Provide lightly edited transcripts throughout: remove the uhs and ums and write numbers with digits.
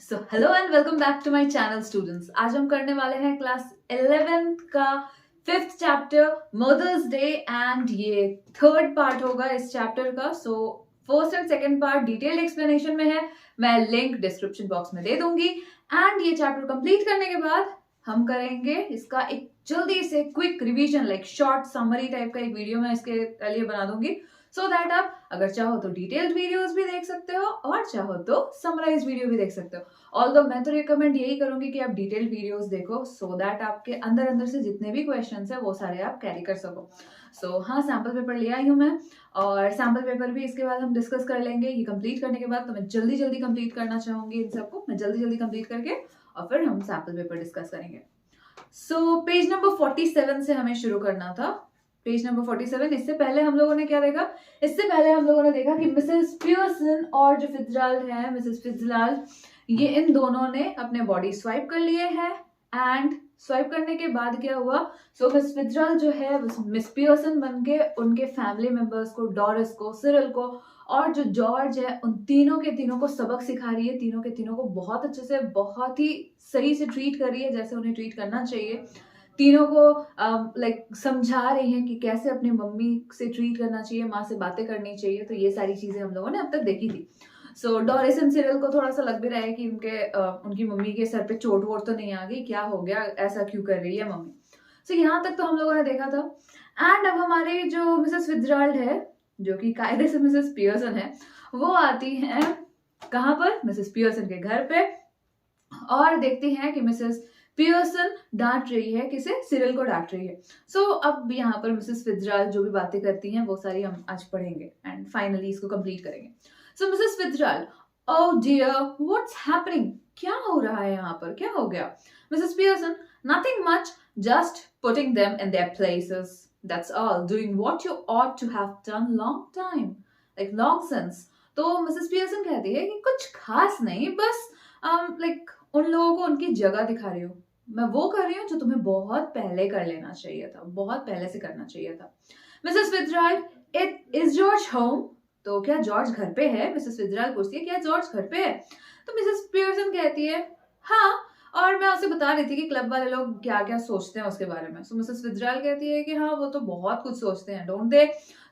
So hello and welcome back to my channel students. आज हम करने वाले हैं क्लास 11th का 5th chapter Mother's Day and ये थर्ड पार्ट होगा इस चैप्टर का। So first and second part detailed explanation में है, मैं लिंक डिस्क्रिप्शन बॉक्स में दे दूंगी। एंड ये चैप्टर कंप्लीट करने के बाद हम करेंगे इसका एक जल्दी से quick revision, like short summary type का एक वीडियो मैं इसके लिए बना दूंगी, सो दैट आप अगर चाहो तो डिटेल्ड वीडियोस भी देख सकते हो और चाहो तो समराइज वीडियो भी देख सकते हो। ऑल्दो मैं तो रिकमेंड यही करूंगी कि आप डिटेल्ड वीडियोस देखो, सो दैट आपके अंदर अंदर से जितने भी क्वेश्चंस है वो सारे आप कैरी कर सको। सो हाँ, सैम्पल पेपर ले आई हूँ मैं, और सैम्पल पेपर भी इसके बाद हम डिस्कस कर लेंगे। ये कंप्लीट करने के बाद तो मैं जल्दी जल्दी कंप्लीट करना चाहूंगी इन सबको, मैं जल्दी जल्दी कंप्लीट करके और फिर हम सैम्पल पेपर डिस्कस करेंगे। सो पेज नंबर 47 से हमें शुरू करना था। Page number 47। इससे पहले हम लोगों ने क्या देखा? इससे पहले हम लोगों ने देखा कि मिसेस पियर्सन और जो फिट्जराल्ड है, मिसेस फिट्जराल्ड, ये इन दोनों ने अपने बॉडी स्वाइप कर लिए हैं। एंड स्वाइप करने के बाद क्या हुआ? सो मिस फिट्जराल्ड जो है मिस पियर्सन बनके उनके फैमिली मेंबर्स को, डोरिस को, सिरिल को और जो जॉर्ज है, उन तीनों के तीनों को सबक सिखा रही है। तीनों के तीनों को बहुत अच्छे से, बहुत ही सही से ट्रीट कर रही है, जैसे उन्हें ट्रीट करना चाहिए। तीनों को लाइक समझा रही हैं कि कैसे अपनी मम्मी से ट्रीट करना चाहिए, माँ से बातें करनी चाहिए। तो ये सारी चीजें हम लोगों ने अब तक देखी थी। सो डोरिस एंड सिरिल को थोड़ा सा लग भी रहा है कि उनकी मम्मी के सर पे चोट वोट तो नहीं आ गई, क्या हो गया, ऐसा क्यों कर रही है मम्मी। सो यहाँ तक तो हम लोगों ने देखा था। एंड अब हमारे जो मिसेस फिट्जराल्ड है, जो कि कायदे से मिसेस पियर्सन है, वो आती हैं कहाँ पर? मिसेस पियर्सन के घर पे, और देखती हैं कि मिसेस पियर्सन डांट रही है, किसे? सिरिल को डांट रही है। सो अब यहाँ पर मिसेस फिट्जराल्ड जो भी बातें करती हैं वो सारी हम आज पढ़ेंगे एंड फाइनली इसको कंप्लीट करेंगे। So Mrs Fitzgerald, oh dear, what's happening? क्या हो रहा है यहाँ पर, क्या हो गया? Mrs Pearson, nothing much, just putting them in their places, that's all, doing what you ought to have done long time, like long since. तो मिसेस पियर्सन कहती है कि कुछ खास नहीं, बस लाइक उन लोगों को उनकी जगह दिखा रही हूँ। मैं वो कर रही हूँ जो तुम्हें बहुत पहले कर लेना चाहिए था, बहुत पहले से करना चाहिए था। Mrs Fitzgerald, it is George home? तो क्या जॉर्ज घर पे है? मिसेस फिट्जराल्ड पूछती है, क्या जॉर्ज घर पे है? तो मिसेस पियर्सन कहती है, हाँ, और मैं उसे बता रही थी कि क्लब वाले लोग क्या क्या सोचते हैं उसके बारे में। सो मिसेस फिट्जराल्ड कहती है कि हाँ, वो तो बहुत कुछ सोचते हैं, don't they?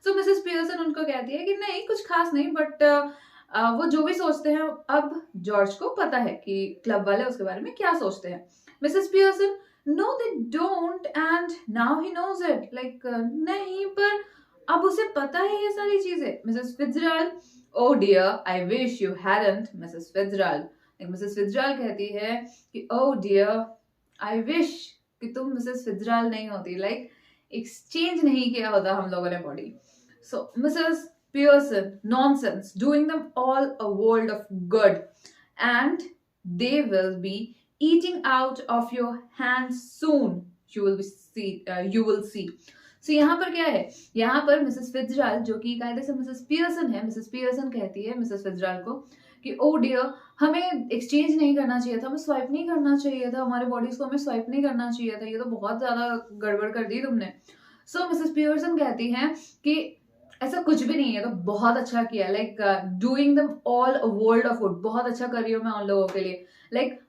So Mrs Pearson उनको कहती है कि नहीं, कुछ खास नहीं, बट वो जो भी सोचते हैं, अब जॉर्ज को पता है कि क्लब वाले उसके बारे में क्या सोचते हैं। Mrs Pearson, no they don't, and now he knows it, like नहीं, पर अब उसे पता है ये सारी चीजें। Mrs Fitzgerald, oh dear, I wish you hadn't. Mrs Fitzgerald, Mrs Fitzgerald कहती है कि ओह डियर, आई विश कि तुम मिसेस फिट्जराल्ड नहीं होती, लाइक एक्सचेंज नहीं किया होता हम लोगों ने body. So Mrs Pearson, nonsense, doing them all a world of good, and they will be eating out of your hands soon. You will see. So यहाँ पर क्या है? यहाँ पर मिसेस फिट्जराल्ड, जो कि कायदे से मिसेस पियर्सन है, मिसेस पियर्सन कहती है मिसेस फिट्जराल्ड को कि ओ डियर, हमें एक्सचेंज नहीं करना चाहिए था, हमें स्वाइप नहीं करना चाहिए था, हमारे बॉडीज को हमें स्वाइप नहीं करना चाहिए था, ये तो बहुत ज्यादा गड़बड़ कर दी तुमने। सो मिसेस पियर्सन कहती हैं कि ऐसा कुछ भी नहीं है, तो बहुत अच्छा किया, like doing them all a world of good, बहुत अच्छा कर रही हूँ मैं उन लोगों के लिए, लाइक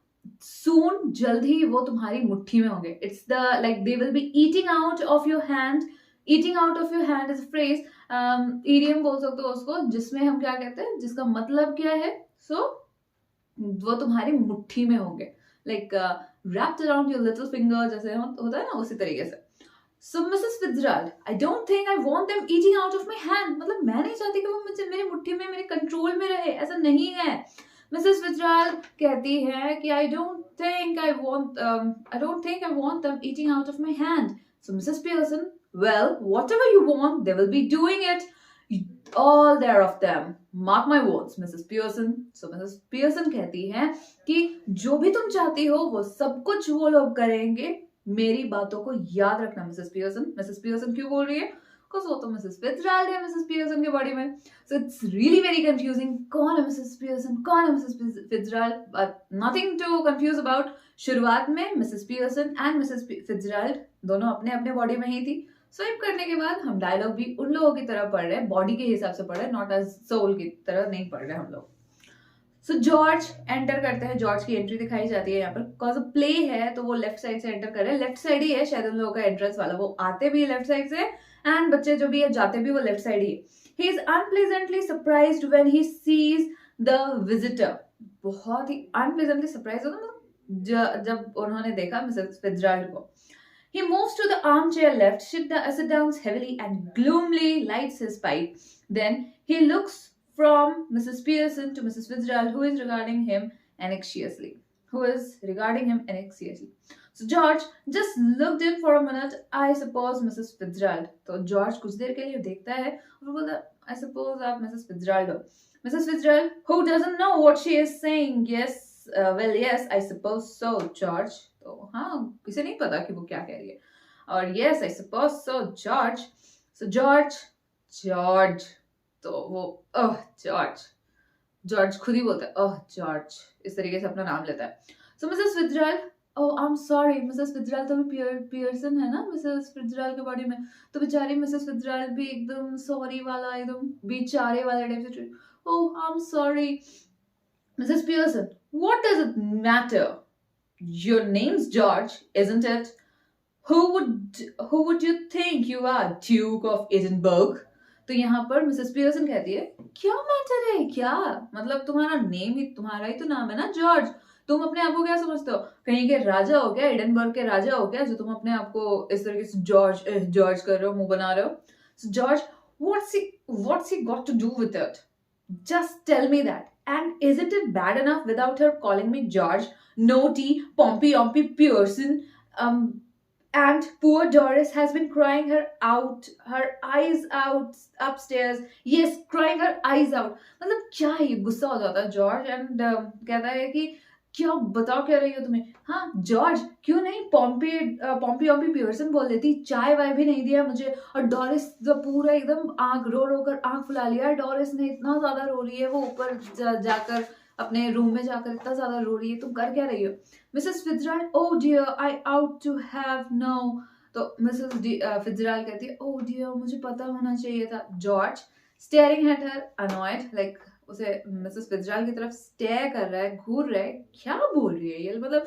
सून, जल्द ही वो तुम्हारी मुट्ठी में होंगे। It's the like they will be eating out of your hand. Eating out of your hand is a phrase, idiom बोल सकते हो उसको, जिसमें हम क्या कहते हैं, जिसका मतलब क्या है? सो वो तुम्हारी मुट्ठी में होंगे, like wrapped around your little finger, जैसे होता है ना, उसी तरीके से। So Mrs. Fitzgerald, I don't think I want them eating out of my hand. मतलब मैं नहीं चाहती कि वो मुझे मेरी मुट्ठी में, मेरे कंट्रोल में रहे, ऐसा नहीं है। Mrs. Fitzgerald कहती है कि I don't think I want them eating out of my hand. So Mrs. Pearson, well, whatever you want, they will be doing it. All there of them. Mark my words, Mrs. Pearson. So Mrs. Pearson कहती है कि जो भी तुम चाहती हो वो सब कुछ वो लोग करेंगे, मेरी बातों को याद रखना। मिसेस पियर्सन, मिसेस पियर्सन क्यों बोल रही है? बिकॉज वो तो मिसेस फिट्जराल्ड है मिसेस पियर्सन के बॉडी में। So it's really very confusing, कौन है मिसेस पियर्सन, कौन है Mrs Fitzgerald? But nothing to confuse about. शुरुआत में Mrs Pearson and Mrs Fitzgerald दोनों अपने अपने बॉडी में ही थी। स्वाइप करने के बाद हम डायलॉग भी उन लोगों की तरह पढ़ रहे हैं, बॉडी के हिसाब से पढ़ रहे हैं, नॉट एज सोल की तरह नहीं पढ़ रहे हम लोग। सो जॉर्ज एंटर करते हैं, जॉर्ज की एंट्री दिखाई जाती है यहाँ पर, बिकॉज प्ले है तो वो लेफ्ट साइड से एंटर कर रहे हैं, लेफ्ट साइड ही है शायद उन लोगों का एंट्रेंस वाला, वो आते भी लेफ्ट साइड से एंड बच्चे जो भी है जाते भी वो लेफ्ट साइड ही। He is unpleasantly surprised when he sees the visitor, बहुत ही अनप्लेजेंटली सरप्राइज होता जब उन्होंने देखा मिसेस फिट्जराल्ड को। He moves to the armchair left, sit down heavily and gloomily lights his pipe. Then he looks from Mrs. Pearson to Mrs. Fitzgerald, who is regarding him anxiously. So George just looked in for a minute. I suppose Mrs. Fitzgerald. तो George कुछ देर के लिए देखता है और बोलता, I suppose आप Mrs. Fitzgerald हो. Mrs. Fitzgerald, who doesn't know what she is saying. Yes, well, yes, I suppose so, George. तो हाँ, किसे नहीं पता कि वो क्या कह रही है। और yes, I suppose so, George. So George. तो वो जॉर्ज खुद ही बोलता है जॉर्ज, इस तरीके से अपना नाम लेता है। So Mrs Fitzgerald, I am sorry, Mrs Fitzgerald तो भी पियर्सन है ना मिसेस फिट्जराल्ड के बॉडी में, तो बेचारी मिसेस फिट्जराल्ड भी एकदम सॉरी वाला, एकदम बेचारे वाला टाइप से, आई am sorry. Mrs Pearson, what does it matter? Your name's George, isn't it? Who would you think you are, Duke of Edinburgh? तो यहाँ पर मिसेस पियर्सन कहती है, क्या मैटर है, क्या मतलब, तुम्हारा नेम ही, तुम्हारा ही तो नाम है ना जॉर्ज, तुम अपने आप को क्या समझते हो, कहीं के राजा हो क्या, एडनबर्ग के राजा हो क्या, जो तुम अपने आप को इस तरीके से जॉर्ज कर रहे हो, मुंह बना रहे हो। So George, what's he got to do with it? Just tell me that. And isn't it bad enough without her calling me George, naughty, Pompey Pearson? And poor Doris has been crying her eyes out upstairs. Yes, crying her eyes out. मतलब क्या है ये, गुस्सा हो जाता है George and कहता है कि क्या बताओ क्या रही हो तुम्हें। हाँ जॉर्ज, क्यों नहीं पॉम्पी पियर्सन बोल देती, चाय वाय भी नहीं दिया मुझे, और डॉरिस तो पूरा एकदम आंख रो कर आंख फुला लिया, डॉरिस ने इतना ज्यादा रो रही है, वो ऊपर जाकर अपने रूम में जाकर इतना ज्यादा रो रही है, तुम कर क्या रही हो। Mrs Fitzgerald, oh dear, I ought to have known. तो मिसेस फिट्जराल्ड कहती है, ओह डियर, मुझे पता होना चाहिए था। George staring at her annoyed, like उसे मिसेस फिट्जराल्ड की तरफ स्टेयर कर रहा है, घूर रहा है, क्या बोल रही है ये, मतलब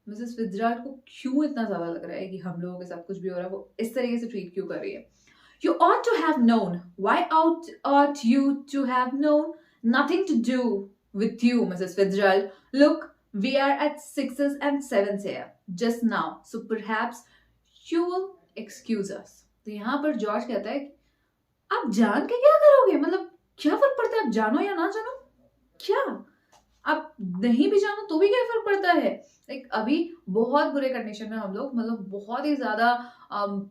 मिसेस फिट्जराल्ड को क्यों इतना ज्यादा लग रहा है कि हम लोगों के साथ कुछ भी हो रहा है, वो इस तरीके से ट्रीट क्यों कर रही है। You ought to have known. Why ought you to have known? Nothing to do with you, Mrs. Fitzgerald. Look, we are at 6s and 7s here just now, so perhaps you will excuse us. तो यहाँ पर George कहता है, आप जान के क्या करोगे, मतलब क्या फर्क पड़ता है, आप जानो या ना जानो, क्या आप नहीं भी जानो तो भी क्या फर्क पड़ता है। लाइक अभी बहुत बुरे कंडीशन में हम लोग, मतलब बहुत ही ज्यादा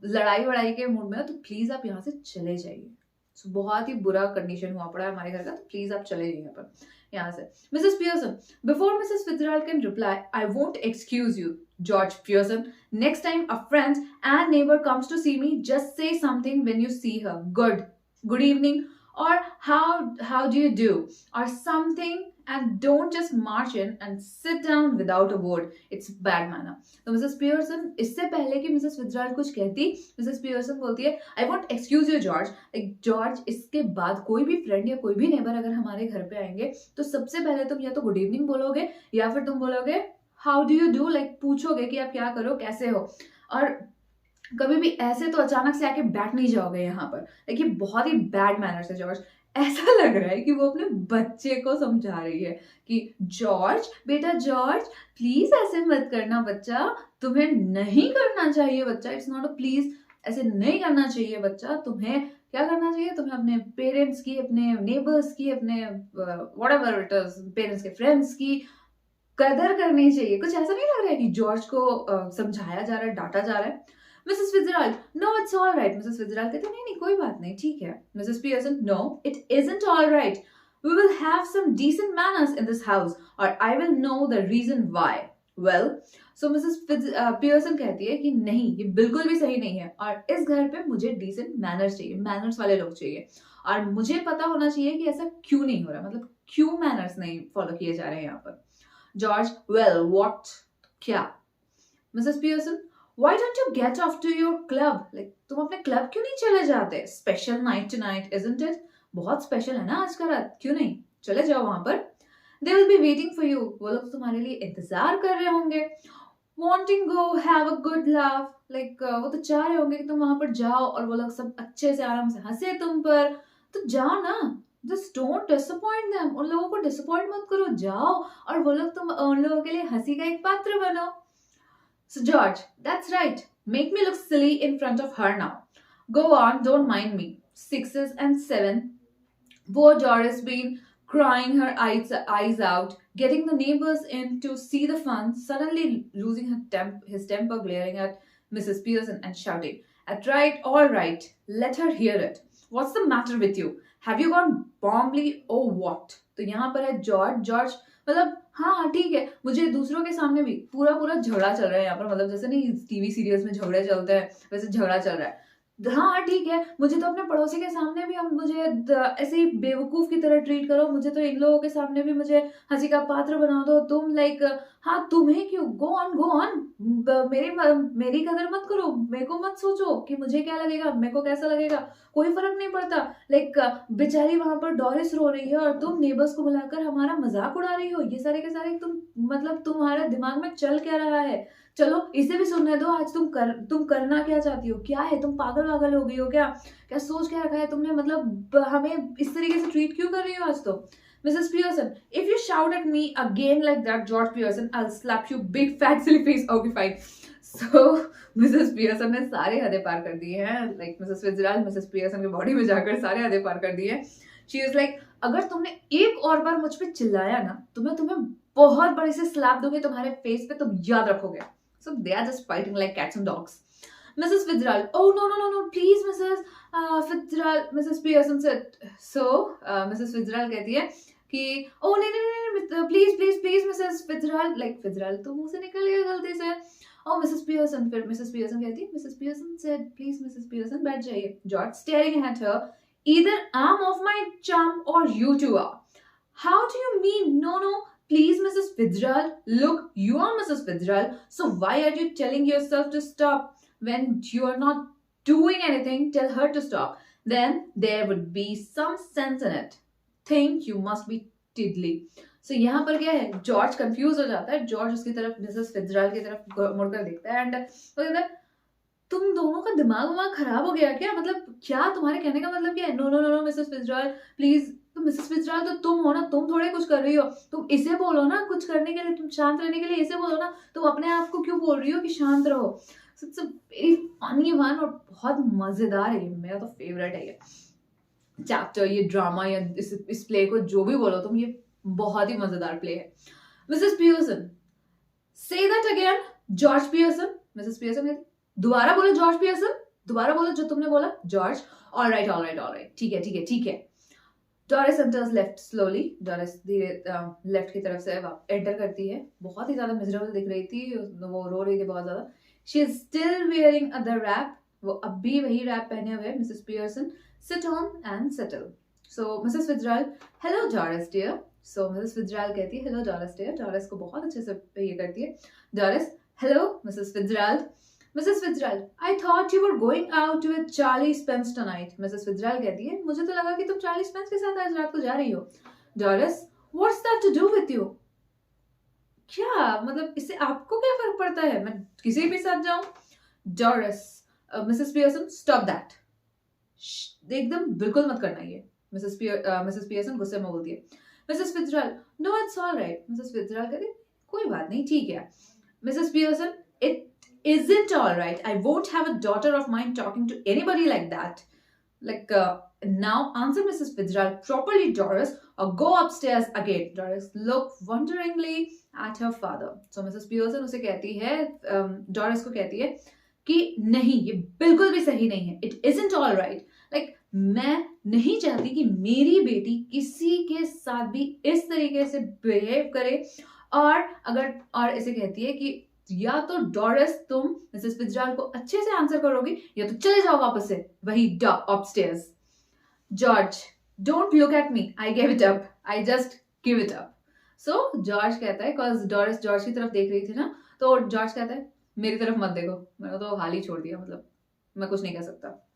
लड़ाई वड़ाई के मूड में है, तो प्लीज आप यहाँ से चले जाइए। So, बहुत ही बुरा कंडीशन हुआ पड़ा है हमारे घर का, तो प्लीज आप चले जाइए यहाँ से। Mrs Pearson, before Mrs Fitzgerald can reply, I won't excuse you George Pearson, next time a friend and neighbour comes to see me, just say something when you see her, good evening, or how do you do, or something, and don't just march in and sit down without a word. It's bad manner. तो Mrs Pearson, इससे पहले कि Mrs Fitzgerald कुछ कहती, Mrs Pearson बोलती है, I won't excuse you George. Like George, इसके बाद कोई भी फ्रेंड या कोई भी नेबर अगर हमारे घर पे आएंगे तो सबसे पहले तुम या तो गुड इवनिंग बोलोगे या फिर तुम बोलोगे how do you do, like पूछोगे कि आप क्या करो, कैसे हो, और कभी भी ऐसे तो अचानक से आके बैठ नहीं जाओगे यहाँ पर। देखिए बहुत ही बैड मैनर्स है जॉर्ज। ऐसा लग रहा है कि वो अपने बच्चे को समझा रही है कि जॉर्ज, बेटा जॉर्ज, प्लीज ऐसे मत करना बच्चा, तुम्हें नहीं करना चाहिए बच्चा, इट्स नॉट अ प्लीज, ऐसे नहीं करना चाहिए बच्चा, तुम्हें क्या करना चाहिए, तुम्हें अपने पेरेंट्स की, अपने नेबर्स की, अपने व्हाटएवर इट इज, पेरेंट्स के फ्रेंड्स की कदर करनी चाहिए। कुछ ऐसा नहीं लग रहा है कि जॉर्ज को समझाया जा रहा है, डांटा जा रहा है। Mrs Fitzgerald, no it's all right. Mrs Fitzgerald कहते नहीं कोई बात नहीं, ठीक है। Mrs Pearson, no it isn't all right, we will have some decent manners in this house और I will know the reason why. Well, so Mrs Pearson कहती है कि नहीं, ये बिल्कुल भी सही नहीं है और इस घर पे मुझे डिसेंट मैनर्स चाहिए, मैनर्स वाले लोग चाहिए, और मुझे पता होना चाहिए कि ऐसा क्यों नहीं हो रहा, मतलब क्यों मैनर्स नहीं फॉलो किए जा रहे हैं यहाँ पर। जॉर्ज, वेल व्हाट, क्या। Mrs Pearson, Why don't you get off to your club? Like, तुम अपने क्लब क्यों नहीं चले जाते? Special night tonight, isn't it? बहुत स्पेशल है ना आज का रात, क्यों नहीं चले जाओ वहां पर। They will be waiting for you, वो लोग तुम्हारे लिए इंतजार कर रहे होंगे. wanting go have a good laugh, like वो तो चाह रहे होंगे कि तुम वहां पर जाओ और वो लोग सब अच्छे से आराम से हंसे तुम पर. तो जाओ ना, जस्ट डोंट डिसअपॉइंट देम, उन लोगों को डिसअपॉइंट मत करो, जाओ और वो लोग तुम उन लोगों के लिए हंसी का एक पात्र बनो. So George, that's right. Make me look silly in front of her now. Go on, don't mind me. 6s and 7. Poor Doris been crying her eyes out, getting the neighbors in to see the fun, suddenly losing his temper, glaring at Mrs. Pearson and shouting, all right, let her hear it. What's the matter with you? Have you gone bombly or what? तो यहाँ पर है George मतलब हाँ ठीक है, मुझे दूसरों के सामने भी पूरा पूरा झगड़ा चल रहा है यहाँ पर, मतलब जैसे नहीं टीवी सीरियल्स में झगड़े चलते हैं वैसे झगड़ा चल रहा है. हाँ ठीक है, मुझे तो अपने पड़ोसी के सामने भी हम मुझे ऐसे ही बेवकूफ की तरह ट्रीट करो, मुझे तो इन लोगों के सामने भी मुझे हंसी का पात्र बना दो तुम, लाइक हाँ तुम्हें क्यों, गो ऑन. मेरी कदर मत करो, मेरे को मत सोचो कि मुझे क्या लगेगा, मेरे को कैसा लगेगा, कोई फर्क नहीं पड़ता. लाइक बेचारी वहां पर डॉरिस रो रही है और तुम नेबर्स को बुलाकर हमारा मजाक उड़ा रही हो. ये सारे के सारे तुम मतलब तुम्हारे दिमाग में चल क्या रहा है? चलो इसे भी सुनने दो. आज तुम करना क्या चाहती हो, क्या है, तुम पागल वागल हो गई हो क्या, क्या सोच क्या रखा है तुमने, मतलब हमें इस तरीके से ट्रीट क्यों कर रही हो आज? तो Mrs. Pearson, if you shout at me again like that, George Pearson, I'll slap you big fat silly face. Okay, fine. So Mrs. Pearson ने सारे हदें पार कर दिए हैं. Like Mrs. Fitzgerald, Mrs. Pearson के बॉडी में जाकर सारे हदें पार कर दिए हैं. She is like, अगर तुमने एक और बार मुझ पे चिल्लाया ना तो मैं तुम्हें बहुत बड़ी से स्लैप दूंगी तुम्हारे फेस पे, तुम याद रखोगे. So they are just fighting like cats and dogs. Mrs. Fitzgerald, oh no, please Mrs. Fitzgerald, Mrs. Pearson said. So Mrs. Fitzgerald कहती है कि oh नहीं please Mrs. Fitzgerald, like Fitzgerald तो मुंह से निकल गया गलती से. Oh Mrs. Pearson, फिर Mrs. Pearson कहती है, Mrs. Pearson said, please Mrs. Pearson बैठ जाइए. George staring at her, either I'm off my chump or you two are. How do you mean no? Please, Mrs. Fitzgerald. Look, you are Mrs. Fitzgerald. So why are you telling yourself to stop when you are not doing anything? Tell her to stop. Then there would be some sense in it. Think you must be tiddly. So यहाँ पर क्या है, George confuse हो जाता है. George उसकी तरफ Mrs Fitzgerald की तरफ मुड़कर देखता है एंड वो कहता है, तुम दोनों का दिमाग खराब हो गया क्या, मतलब क्या तुम्हारे कहने का मतलब क्या है? No Mrs Fitzgerald please. तो मिसेस फिट्जराल्ड तो तुम हो ना, तुम थोड़े कुछ कर रही हो, तुम इसे बोलो ना कुछ करने के लिए, तुम शांत रहने के लिए इसे बोलो ना, तुम अपने आप को क्यों बोल रही हो कि शांत रहो. It's a very funny one और बहुत मजेदार है, मेरा तो फेवरेट है ये चैप्टर, ये ड्रामा या इस प्ले को जो भी बोलो तुम, ये बहुत ही मजेदार प्ले है. Mrs Pearson, say that again. George Pearson, Mrs Pearson कहती, दोबारा बोलो जॉर्ज पियर्सन, दोबारा बोलो जो तुमने बोला. जॉर्ज, ऑलराइट, ठीक है. Doris enters left slowly. Doris धीरे लेफ्ट की तरफ से एंटर करती है. बहुत ही ज्यादा मिजरेबल दिख रही थी, वो रो रही थी बहुत ज्यादा. She is still wearing the wrap, वो अब भी वही रैप पहने हुए. Mrs Pearson, sit on and settle. So Mrs Fitzgerald, hello Doris dear. So Mrs Fitzgerald कहती है, हेलो डॉरिस डियर. डॉरिस को बहुत अच्छे से ये करती है. Doris, hello Mrs Fitzgerald. Mrs. Fitzgerald, I thought you were going out with Charlie Spence tonight. Mrs. Fitzgerald कहती है, मुझे तो लगा कि तुम चार्ली स्पेंस के साथ आज रात को जा रही हो. Doris, what's that to do with you? क्या मतलब इससे आपको क्या फर्क पड़ता है, मैं किसी भी साथ जाऊं? Doris, Mrs. Pearson, stop that. एकदम बिल्कुल मत करना ये. Mrs. Pearson गुस्से में बोलती है. Mrs. Fitzgerald, no, it's all right. Mrs. Fitzgerald कहती है, कोई बात नहीं, ठीक है. Mrs. Pearson, it isn't all right. I won't have a daughter of mine talking to anybody like that. Like, now answer Mrs. Fitzgerald properly, Doris, or go upstairs again. Doris looked wonderingly at her father. So Mrs. Pearson उसे कहती है, Doris को कहती है कि नहीं, ये बिल्कुल भी सही नहीं है. It isn't all right. Like, मैं नहीं चाहती कि मेरी बेटी किसी के साथ भी इस तरीके से बिहेव करे. और इसे कहती है कि या तो डॉरिस तुम मिसेस फिट्जराल्ड को अच्छे से आंसर करोगी या तो चले जाओ वापस से वही upstairs. George, don't look at me, I give it up, I just give it up. So George कहता है, बिकॉज डॉरिस जॉर्ज की तरफ देख रही थी ना, तो जॉर्ज कहता है, मेरी तरफ मत देखो, मैंने तो हाल ही छोड़ दिया, मतलब मैं कुछ नहीं कह सकता.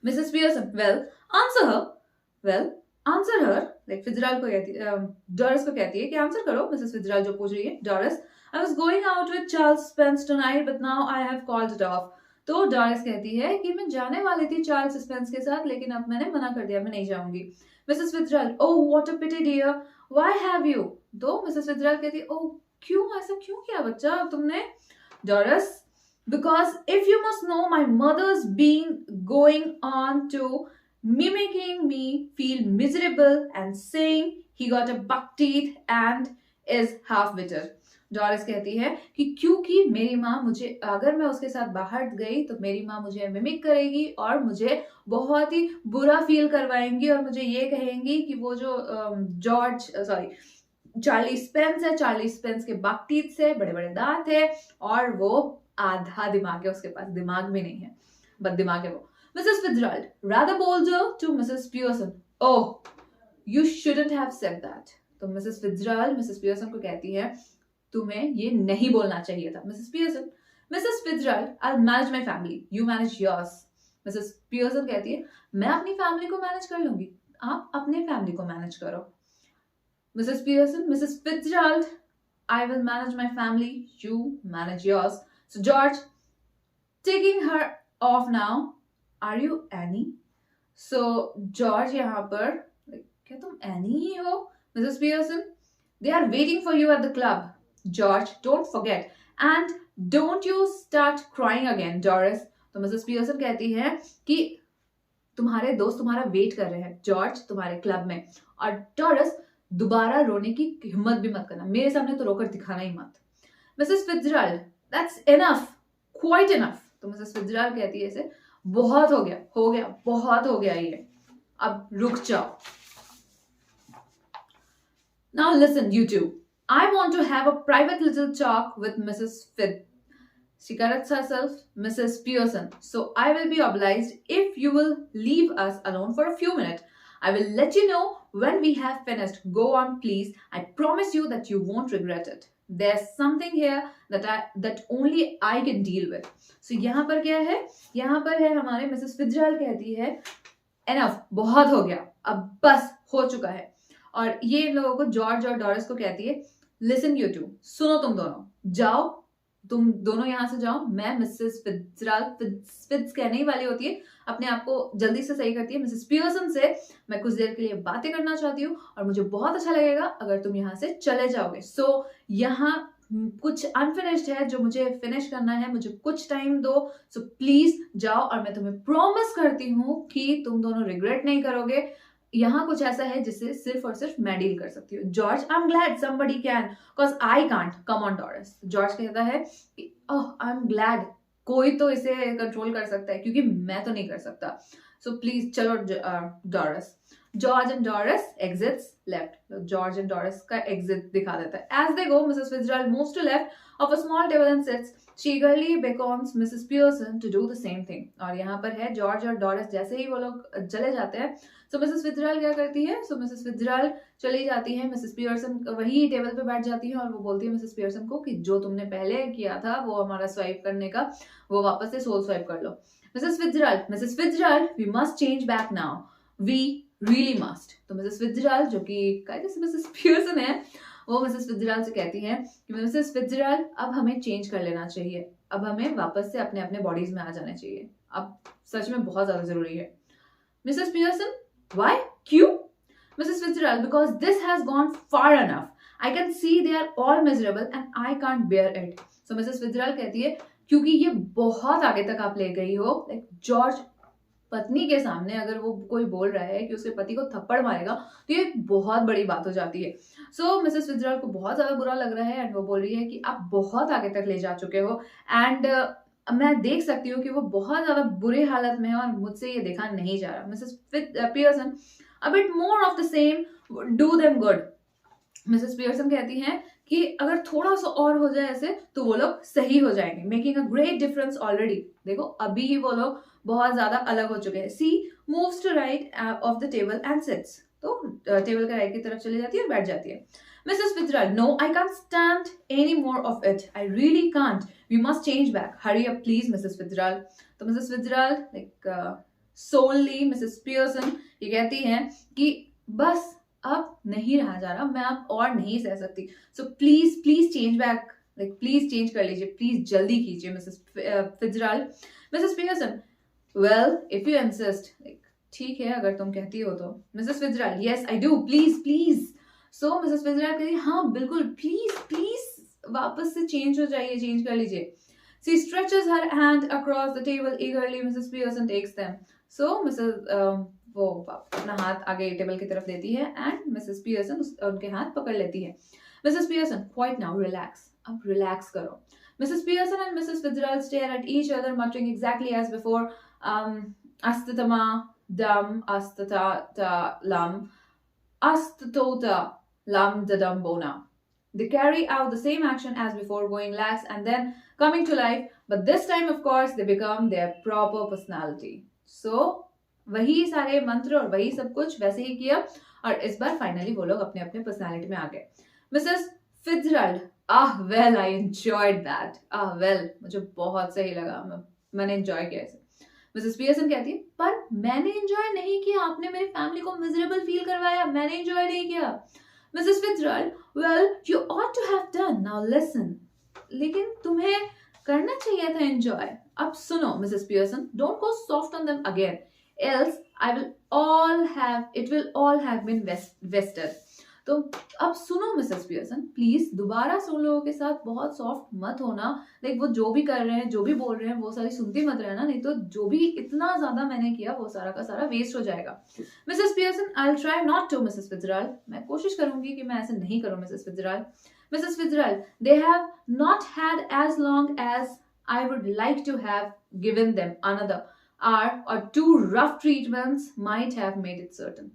मिसेस पियर्सन, वेल आंसर हर. लाइक फिtzgerald को कहती है, डॉरिस को कहती है कि आंसर करो। मिसेस फिtzgerald जो पूछ रही है, Doris, I was going out with Charles Spence tonight but now I have called it of. तो डॉरिस कहती है कि मैं जाने वाली थी चार्ल्स स्पेंस के साथ, लेकिन अब मैंने मना कर दिया, मैं नहीं जाऊंगी। Mrs Fitzgerald, oh what a pity dear, why have you. तो मिसेस फिtzgerald कहती है, ओह क्यों, ऐसा क्यों किया बच्चा तुमने। Doris, because if you must know, my mother's been going on to mimicking me feel miserable and saying he got a buck teeth and is half bitter. Doris कहती है कि क्योंकि मेरी माँ मुझे, अगर मैं उसके साथ बाहर गई तो मेरी माँ मुझे मिमिक करेगी और मुझे बहुत ही बुरा फील करवाएंगी और मुझे ये कहेंगी कि वो जो चार्ली स्पेंस है, चार्ली स्पेंस के बक टीथ से, बड़े बड़े दांत है और वो आधा दिमाग है उसके पास, दिमाग भी नहीं है, बद दिमाग है वो। Mrs Fitzgerald, rather bolder to Mrs. Pearson, oh you shouldn't have said that. तो मिसेस फिtzgerald मिसेस पियर्सन को कहती है, तुम्हें ये नहीं बोलना चाहिए था। Mrs Pearson, Mrs Fitzgerald, I'll manage my family, you manage yours. Mrs Pearson कहती है, मैं अपनी फैमिली को मैनेज कर लूंगी, आप अपने फैमिली को मैनेज करो। Mrs. Pearson, Mrs. Fitzgerald, I will manage my family, you manage yours. So George, taking her off now, are you Annie? So George यहाँ पर, क्या तुम Annie ही हो? Mrs. Pearson, they are waiting for you at the club. George, don't forget, and don't you start crying again, Doris. तो Mrs. Pearson कहती है कि तुम्हारे दोस्त तुम्हारा वेट कर रहे हैं जॉर्ज तुम्हारे क्लब में, और डॉरिस दोबारा रोने की हिम्मत भी मत करना, मेरे सामने तो रोकर दिखाना ही मत। Mrs Fitzgerald, that's enough, quite enough. तो मिसेस फिtzgerald कहती है इसे, बहुत हो गया, बहुत हो गया ये, अब रुक जाओ। Now listen, you two. I want to have a private little talk with Mrs. Fitz. She corrects herself, Mrs. Pearson. So I will be obliged if you will leave us alone for a few minutes. I will let you know when we have finished. Go on, please. I promise you that you won't regret it. There's something here that only I can deal with. So यहाँ पर क्या है? यहाँ पर है हमारे Mrs. Fitzgerald कहती है, enough, बहुत हो गया, अब बस हो चुका है। और ये इन लोगों को, जॉर्ज और डॉरिस को कहती है, लिसन यू टू, सुनो तुम दोनों, जाओ, तुम दोनों यहाँ से जाओ। मैं मिसेस फिtzgerald, फिट्स कहने ही वाली होती है, अपने आप को जल्दी से सही करती है, मिसेस पियर्सन से मैं कुछ देर के लिए बातें करना चाहती हूँ और मुझे बहुत अच्छा लगेगा अगर तुम यहाँ से चले जाओगे। सो यहाँ कुछ अनफिनिश्ड है जो मुझे फिनिश करना है, मुझे कुछ टाइम दो, सो प्लीज जाओ और मैं तुम्हें प्रॉमिस करती हूँ कि तुम दोनों रिग्रेट नहीं करोगे। यहाँ कुछ ऐसा है जिससे सिर्फ और सिर्फ मैं डील कर सकती हूँ। George, I am glad somebody can, because I can't, come on Doris. George कहता है, ओह आई एम ग्लैड, कोई तो इसे कंट्रोल कर सकता है क्योंकि मैं तो नहीं कर सकता, सो प्लीज चलो Doris. George and Doris exits left, George and Doris का एग्जिट दिखा देता है। As they go, Mrs Fitzgerald moves to left of a small table and sits. She eagerly beckons Mrs. Pearson to do the same thing. और यहाँ पर है George और Doris, जैसे ही वो लोग चले जाते हैं, सो मिसेस फिtzgerald क्या करती है, सो मिसेस फिtzgerald चली जाती है, मिसेस पियर्सन वही टेबल पे बैठ जाती है और वो बोलती है मिसेस पियर्सन को कि जो तुमने पहले किया था वो हमारा स्वाइप करने का, वो वापस से सोल स्वाइप कर लो। Mrs Fitzgerald, we must change back now. We really must. तो मिसेस फिtzgerald, जो कि जैसे मिसेस पियर्सन है, वो मिसेस फिtzgerald से कहती है कि मिसेस फिtzgerald, अब हमें चेंज कर लेना चाहिए, अब हमें वापस से अपने अपने बॉडीज में आ जाना चाहिए, अब सच में बहुत ज्यादा जरूरी है। Mrs Pearson, why? क्यों? Mrs Fitzgerald, because this has gone far enough. I can see they are all miserable and I can't bear it. So Mrs Fitzgerald कहती है, क्योंकि ये बहुत आगे तक आप ले गई हो, लाइक जॉर्ज पत्नी के सामने अगर वो कोई बोल रहा है कि उसके पति को थप्पड़ मारेगा तो ये बहुत बड़ी बात हो जाती है। सो मिसेस फिtzgerald को बहुत ज्यादा बुरा लग रहा है एंड वो बोल रही है कि आप बहुत आगे तक ले जा चुके हो एंड मैं देख सकती हूँ कि वो बहुत ज्यादा बुरी हालत में है और मुझसे ये देखा नहीं जा रहा। Mrs Pearson, a bit more of the same do them good. Mrs Pearson कहती हैं कि अगर थोड़ा सा और हो जाए ऐसे तो वो लोग सही हो जाएंगे, making a great difference already. देखो अभी ही वो लोग बहुत ज्यादा अलग हो चुके हैं। She moves to right of the table and sits, तो टेबल के राइट की तरफ चली जाती है और बैठ जाती है। Mrs. Fitzgerald, no, I can't stand any more of it. I really can't. We must change back. Hurry up, please, Mrs. Fitzgerald. तो Mrs. Fitzgerald, like solely Mrs. Pearson, ये कहती हैं कि बस अब नहीं रहा जा रहा, मैं अब और नहीं सह सकती, so please please change back, like please change कर लीजिए, प्लीज जल्दी कीजिए Mrs Fitzgerald. Mrs Pearson, well if you insist, like ठीक है अगर तुम कहती हो तो। Mrs Fitzgerald, yes I do, please please. So Mrs Fitzgerald कहती है हाँ बिल्कुल, प्लीज प्लीज वापस से चेंज हो जाइए, चेंज कर लीजिए। She stretches her hand across the table eagerly. Mrs. Pearson takes them. So Mrs. वो अपना हाथ आगे टेबल की तरफ देती है and Mrs. Pearson उनके हाथ पकड़ लेती है। Mrs. Pearson, quiet now, relax. अब relax करो। Mrs. Pearson and Mrs. Fitzgerald stare at each other, muttering exactly as before. Astatama dum astata lam astatota lam dadam bona. They carry out the same action as before, going lax and then coming to life, but this time of course they become their proper personality. So वही सारे मंत्र और वही सब कुछ वैसे ही किया और इस बार फाइनली वो लोग अपने अपने पर्सनालिटी में आ गए। Mrs Fitzgerald, well I enjoyed that, well मुझे बहुत सही लगा, मैंने एंजॉय किया इसे। मिसेस पियर्सन कहती है पर मैंने एंजॉय नहीं किया, आपने मेरी फैमिली को मिजरेबल फील करवाया, मैंने एंजॉय नहीं किया। Mrs Fitzgerald, well you ought to have done, now listen, लेकिन तुम्हें करना चाहिए था एंजॉय। अब सुनो Mrs Pearson, don't go soft on them again, else it will all have been vested. तो अब सुनो मिसेस पियर्सन, प्लीज दोबारा से उन लोगों के साथ बहुत सॉफ्ट मत होना, लाइक वो जो भी कर रहे हैं, जो भी बोल रहे हैं वो सारी सुनती मत रहना, नहीं तो जो भी इतना ज्यादा मैंने किया वो सारा का सारा वेस्ट हो जाएगा। Mrs Pearson, I will try not to Mrs Fitzgerald, मैं कोशिश करूंगी कि मैं ऐसे नहीं करूं Mrs Fitzgerald. Mrs Fitzgerald, they have not had as long as I would like to have given them another hour or two rough treatments might have made it certain.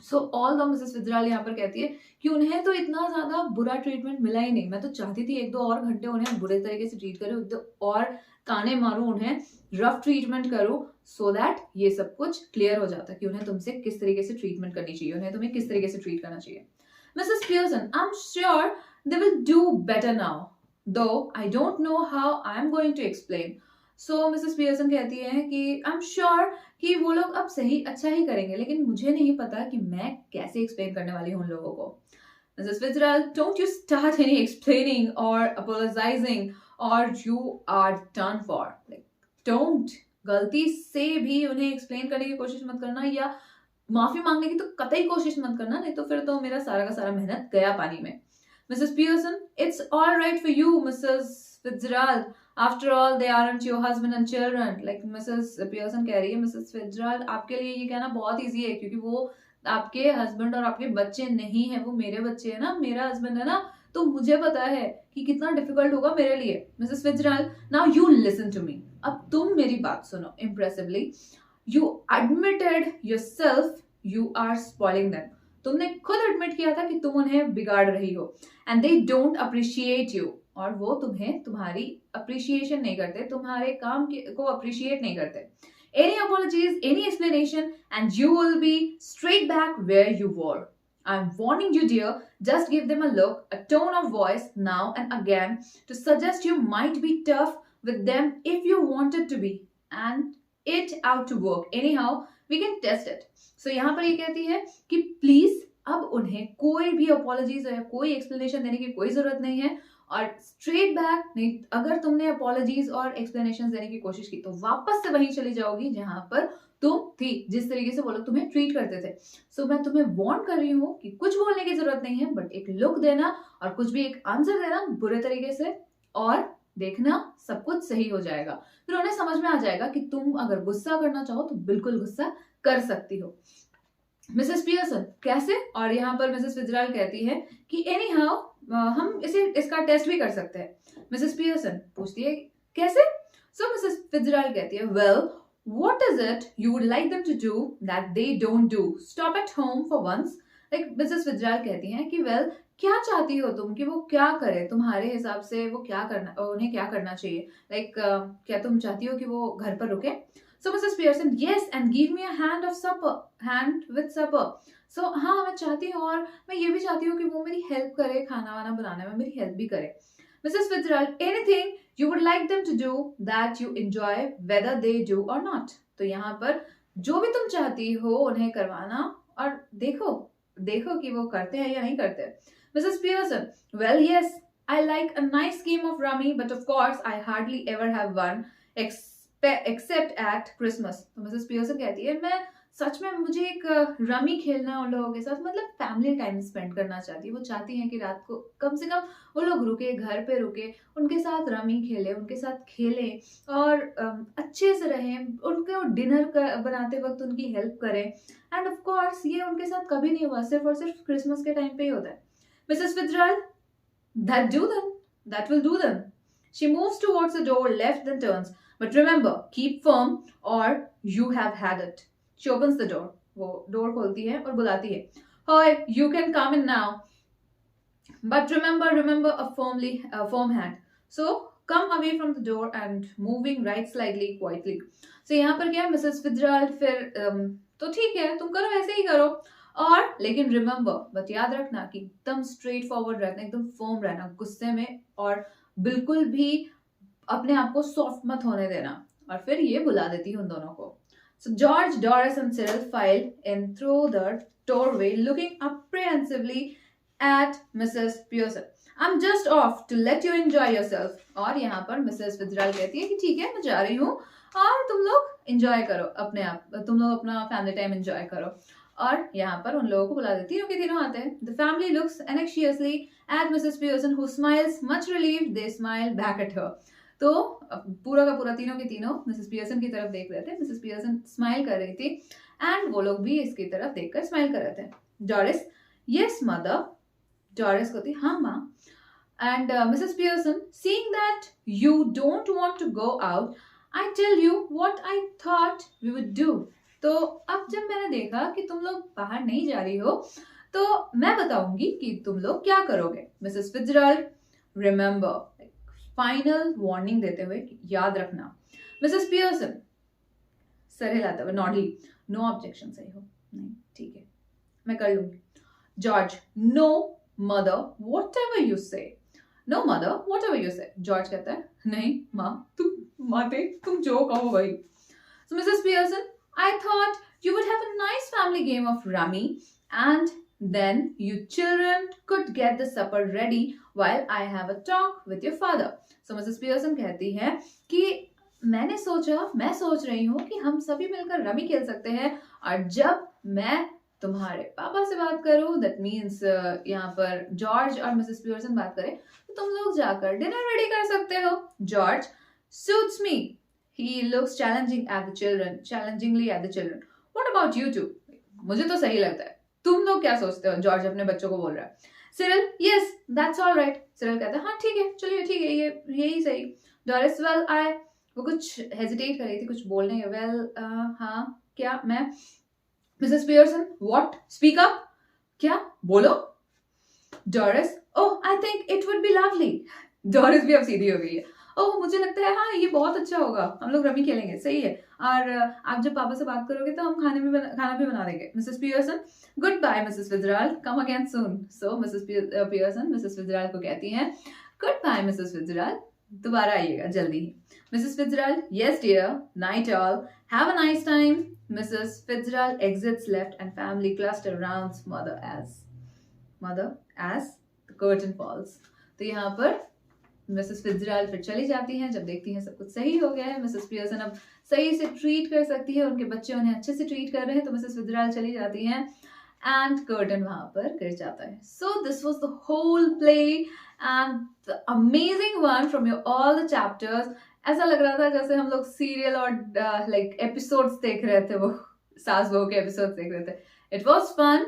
So all the Mrs Fitzgerald यहाँ पर कहती है कि उन्हें तो इतना ज्यादा बुरा ट्रीटमेंट मिला ही नहीं, मैं तो चाहती थी एक दो और घंटे उन्हें बुरे तरीके से ट्रीट करूं, एक दो और ताने मारूं, उन्हें रफ ट्रीटमेंट करूं, सो दैट ये सब कुछ क्लियर हो जाता कि उन्हें तुमसे किस तरीके से ट्रीटमेंट करनी चाहिए, उन्हें तुम्हें किस तरीके से ट्रीट करना चाहिए। Mrs Pearson, I am sure they will do better now, though I don't know how I am going to explain. So Mrs Pearson कहती है कि आई एम श्योर कि वो लोग अब सही अच्छा ही करेंगे, लेकिन मुझे नहीं पता कि मैं कैसे एक्सप्लेन करने वाली हूँ उन लोगों को। Mrs Fitzgerald, don't you start any explaining or apologising or you are done for, like don't, गलती से भी उन्हें एक्सप्लेन करने की कोशिश मत करना या माफी मांगने की तो कतई कोशिश मत करना, नहीं तो फिर तो मेरा सारा का सारा मेहनत गया पानी में। Mrs. Pearson, it's all right for you, Mrs. Fitzgerald. After all, they aren't your husband and children. Like Mrs. Pearson कह रही है, Mrs. Fitzgerald, आपके लिए ये कहना बहुत easy है क्योंकि वो आपके हस्बैंड और आपके बच्चे नहीं है, वो मेरे बच्चे है ना, मेरा हस्बैंड है ना, तो मुझे पता है कि कितना डिफिकल्ट होगा मेरे लिए। Mrs. Fitzgerald, now you listen to me. अब तुम मेरी बात सुनो। Impressively, you admitted yourself you are spoiling them. तुमने खुद एडमिट किया था कि तुम उन्हें बिगाड़ रही हो, and they don't appreciate you, और वो तुम्हें तुम्हारी अप्रिशिएशन नहीं करते, तुम्हारे काम को अप्रिशिएट नहीं करते। Any apologies, any explanation and you will be straight back where you were. I am warning you dear, just give them a look, a tone of voice now and again to suggest you might be tough with them if you wanted to be, and it out to work anyhow we can test it. So यहाँ पर ये कहती है कि please अब उन्हें कोई भी अपॉलॉजीज या कोई एक्सप्लेनेशन देने की कोई जरूरत नहीं है, और स्ट्रेट बैक नहीं, अगर तुमने अपॉलॉजीज और एक्सप्लेनेशन देने की कोशिश की तो वापस से वहीं चली जाओगी जहां पर तुम थी, जिस तरीके से वो लोग तुम्हें ट्रीट करते थे। सो मैं तुम्हें वार्न कर रही हूँ कि कुछ बोलने की जरूरत नहीं है, बट एक लुक देना और कुछ भी एक आंसर देना बुरे तरीके से, और देखना सब कुछ सही हो जाएगा। फिर उन्हें समझ में आ जाएगा कि तुम अगर गुस्सा करना चाहो तो बिल्कुल गुस्सा कर सकती हो। मिसेस पियर्सन, कैसे? और यहाँ पर मिसेस फिट्जराल्ड कहती है कि एनी हाउ हम इसका टेस्ट भी कर सकते हैं। मिसेस पियर्सन पूछती है कैसे? सो मिसेस फिट्जराल्ड कहती है well what is it you would like them to do that they don't do, stop at home for once. Like Mrs Fitzgerald कहती हैं कि वेल क्या चाहती हो तुम कि वो क्या करे, तुम्हारे हिसाब से वो क्या करना, उन्हें क्या करना चाहिए, लाइक क्या तुम चाहती हो कि वो घर पर रुके? So Mrs. Pearson, yes, and give me a hand with supper. So हाँ मैं चाहती हूँ, और मैं ये भी चाहती हूँ कि वो मेरी हेल्प करे, खाना वाना बनाने में मेरी हेल्प भी करे। Mrs. Fitzgerald, anything you would like them to do that you enjoy, whether they do or not. तो यहाँ पर जो भी तुम चाहती हो उन्हें करवाना, और देखो देखो कि वो करते हैं या नहीं करते. Mrs. Pearson, well, yes, I like a nice game of rummy, but of course I hardly ever have one except at Christmas. तो Mrs. Pearson कहती है मैं सच में मुझे एक रमी खेलना है उन लोगों के साथ, मतलब फैमिली टाइम स्पेंड करना चाहती है. वो चाहती हैं कि रात को कम से कम वो लोग रुके, घर पे रुके, उनके साथ रमी खेले, उनके साथ खेले और अच्छे से रहें, उनको डिनर बनाते वक्त उनकी हेल्प करें. एंड ऑफ कोर्स ये उनके साथ कभी नहीं हुआ, सिर्फ और सिर्फ क्रिसमस के टाइम पे ही होता है. Mrs Fitzgerald, that do them, that will do them. She moves towards the door, left, then turns. But remember, keep firm or you have had it. She opens the door. वो door खोलती है और बुलाती है. Hi, you can come in now. But remember a firm hand. So come away from the door and moving right slightly, quietly. So यहाँ पर क्या है, मिसेस फिट्जरल्ड फिर तो ठीक है तुम करो, ऐसे ही करो, और लेकिन रिमेंबर, बट याद रखना कि एकदम स्ट्रेट फॉरवर्ड रहना, एकदम फर्म रहना गुस्से में, और बिल्कुल भी अपने आप को सॉफ्ट मत होने देना. और फिर ये बुला देती है उन दोनों को. So George, Doris and Cyril file in through the doorway, looking apprehensively at Mrs. Pearson. I'm just off to let you enjoy yourself. और यहाँ पर मिसेस फिट्जरल्ड कहती है कि ठीक है मैं जा रही हूँ और तुम लोग एंजॉय करो अपने आप, तुम लोग अपना फैमिली टाइम एंजॉय करो. और यहाँ पर उन लोगों को बुला देती है क्योंकि तीनों आते हैं. The family looks anxiously at Mrs. Pearson, who smiles much relieved. They smile back at her. तो पूरा का पूरा तीनों के तीनों मिसेस पियर्सन की तरफ देख रहे थे. मिसेस पियर्सन स्माइल कर रही थी एंड वो लोग भी इसकी तरफ देखकर स्माइल कर रहे थे. Doris, yes mother. डॉरिस कहती हाँ माँ. And Mrs Pearson, seeing that you don't want to go out, I tell you what I thought we would do. तो अब जब मैंने देखा कि तुम लोग बाहर नहीं जा रही हो तो मैं बताऊंगी कि तुम लोग क्या करोगे. Mrs Fitzgerald, remember, final warning देते हुए याद रखना. मिसेस पियर्सन, सर हिलाते हुए नॉडी, नो ऑब्जेक्शन. सही हो? नहीं, ठीक है मैं कर लूंगी. George, no mother whatever you say. No mother whatever you say. George कहता है नहीं माँ, तुम जो कहो वही. So Mrs Pearson, I thought you would have a nice family game of rummy and then you children could get the supper ready while I have a talk with your father. So Mrs. Pearson कहती है कि मैं सोच रही हूँ कि हम सभी मिलकर रमी खेल सकते हैं और जब मैं तुम्हारे पापा से बात करूँ, that means यहाँ पर जॉर्ज और मिसेस पियर्सन बात करें, तो तुम लोग जाकर डिनर रेडी कर सकते हो. George, suits me. He looks challengingly at the children. What about you two? मुझे तो सही लगता है. तुम लोग क्या सोचते हो? जॉर्ज अपने बच्चों को बोल रहा है. Cyril, yes, that's all right. Cyril कहता है हाँ ठीक है, चलिए ठीक है, ये यही सही. Doris, well, वो कुछ हेजिटेट कर रही थी कुछ बोलने के. हाँ क्या मैं. Mrs. Pearson, what? Speak up. क्या बोलो. Doris, oh, I think it would be lovely. Doris भी अब सीधी हो गई है. ओह मुझे लगता है हाँ ये बहुत अच्छा होगा, हम लोग रमी खेलेंगे. सही है, और आप जब पापा से बात करोगे तो हम खाना भी बना देंगे. Mrs Pearson, good by Mrs Fitzgerald, come again soon. So Mrs Pearson Mrs Fitzgerald को कहती हैं गुड बाय मिसेस फिट्जरल्ड, दोबारा आइएगा जल्दी ही. Mrs Fitzgerald, yes dear, night all, have a nice time. Mrs Fitzgerald exits left and family cluster around mother as the curtain falls. तो यहाँ पर मिसेस फिट्जरल्ड फिर चली जाती हैं जब देखती हैं सब कुछ सही हो गया है. मिसेस पियर्सन अब सही से ट्रीट कर सकती है, उनके बच्चे उन्हें अच्छे से ट्रीट कर रहे हैं, तो मिसेस फिट्जरल्ड चली जाती हैं एंड कर्टन वहां पर गिर जाता है. So this was the whole play and the amazing one from your all the chapters. ऐसा लग रहा था जैसे हम लोग सीरियल और लाइक एपिसोड्स देख रहे थे, वो सास बहू के एपिसोड्स देख रहे थे. It was fun.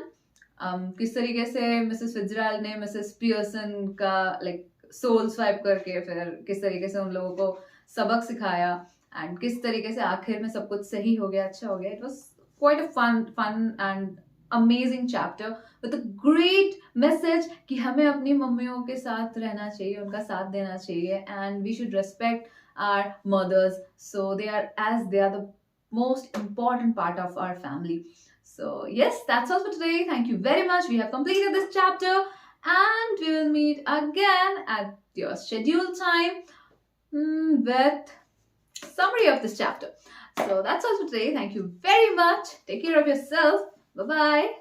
किस तरीके से मिसेस फिट्जरल्ड ने मिसेस पियर्सन का लाइक सोल स्वाइप करके फिर किस तरीके से उन लोगों को सबक सिखाया एंड किस तरीके से आखिर में सब कुछ सही हो गया, अच्छा हो गया. It was quite a fun and amazing chapter with a great message कि हमें अपनी मम्मियों के साथ रहना चाहिए, उनका साथ देना चाहिए and we should respect our mothers. So they are the most important part of our family. So yes, that's all for today. Thank you very much. We have completed this chapter and we will meet again at your scheduled time with summary of this chapter. So that's all for today. Thank you very much. Take care of yourself. Bye bye.